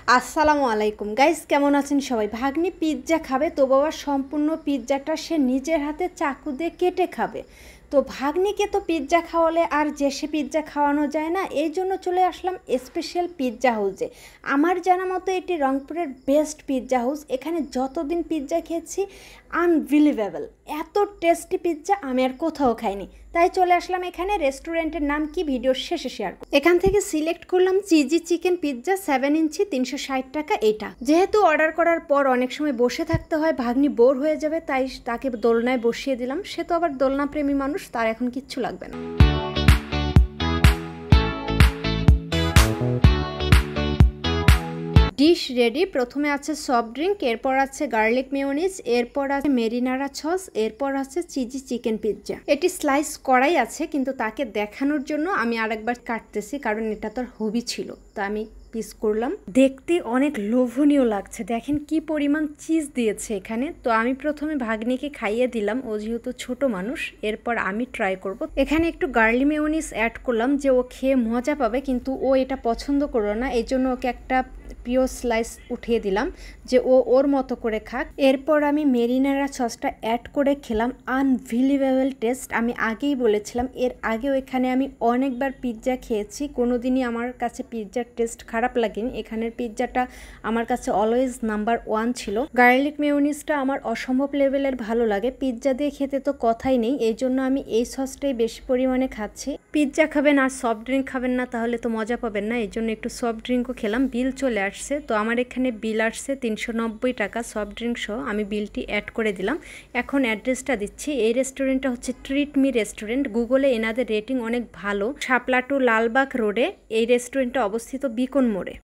আসসালামু আলাইকুম গাইস, কেমন আছেন সবাই? ভাগ্নি পিৎজা খাবে, তো বাবা সম্পূর্ণ পিৎজাটা সে নিজের হাতে চাকু দিয়ে কেটে খাবে। তো ভাগ্নিকে তো পিৎজা খাওয়ালে আর যে সে পিৎজা খাওয়ানো যায় না, এই জন্য চলে আসলাম স্পেশাল পিৎজা হাউসে। আমার জানা মতো এটি রংপুরের বেস্ট পিৎজা হাউস। এখানে যতদিন পিৎজা খেয়েছি আনবিলিভেবল, এত টেস্টি পিৎজা আমি আর কোথাও খাইনি। তাই চলে আসলাম এখানে। রেস্টুরেন্টের নাম কি ভিডিওর শেষে শেয়ার করব। এখান থেকে সিলেক্ট করলাম চিজি চিকেন পিৎজা 7 ইঞ্চি 360 টাকা। এটা যেহেতু অর্ডার করার পর অনেক সময় বসে থাকতে হয়, ভাগ্নি বোর হয়ে যাবে, তাই তাকে দোলনায় বসিয়ে দিলাম। সে তো আবার দোলনা প্রেমী মানুষ, তার এখন কিচ্ছু লাগবে না। Dish ready. প্রথমে আছে সফট ড্রিঙ্ক, এরপর আছে গার্লিক মেয়োনিজ, এরপর আছে মেরিনারা সস, এরপর আছে চিজি চিকেন পিৎজা। এটি স্লাইস করাই আছে, কিন্তু তাকে দেখানোর জন্য আমি আরেকবার কাটতেছি, কারণ এটা তোর হবি ছিল, তা আমি পিস করলাম। দেখতে অনেক লোভনীয় লাগছে, দেখেন কি পরিমাণ চিজ দিয়েছে এখানে। তো আমি প্রথমে ভাগ্নিকে খাইয়ে দিলাম, ও যেহেতু ছোট মানুষ, এরপর আমি ট্রাই করব। এখানে একটু গার্লি মেয়োনিজ অ্যাড করলাম যে ও খেয়ে মজা পাবে, কিন্তু ও এটা পছন্দ করলো না, এই জন্য ওকে একটা পিওর স্লাইস উঠিয়ে দিলাম যে ও ওর মতো করে খাক। এরপর আমি মেরিনারা সসটা অ্যাড করে খেলাম। Unbelievable test. আমি আগেই বলেছিলাম, এর আগেও এখানে আমি অনেকবার পিৎজা খেয়েছি, কোনোদিনই আমার কাছে পিৎজার টেস্ট খারাপ লাগেনি। এখানের পিৎজাটা আমার কাছে অলওয়েজ নাম্বার 1 ছিল। গার্লিক মেয়োনিজটা আমার অসম্ভব লেভেলের ভালো লাগে। পিৎজা দিয়ে খেতে তো কথাই নেই, এই জন্য আমি এই সসটাই বেশি পরিমাণে খাচ্ছি। পিৎজা খাবেন আর সফট ড্রিঙ্ক খাবেন না, তাহলে তো মজা পাবেন না, এই জন্য একটু সফট ড্রিঙ্কও খেলাম। বিল চলে আসছে, তো আমার এখানে বিল আসছে 390 টাকা সফট ড্রিঙ্ক সহ। আমি বিলটি অ্যাড করে দিলাম। এখন অ্যাড্রেসটা দিচ্ছি। এই রেস্টুরেন্টটা হচ্ছে ট্রিট মি রেস্টুরেন্ট। গুগলে এনাদের রেটিং অনেক ভালো। শাপলা টু লালবাগ রোডে এই রেস্টুরেন্টটা অবস্থিত, বিকন মোড়ে।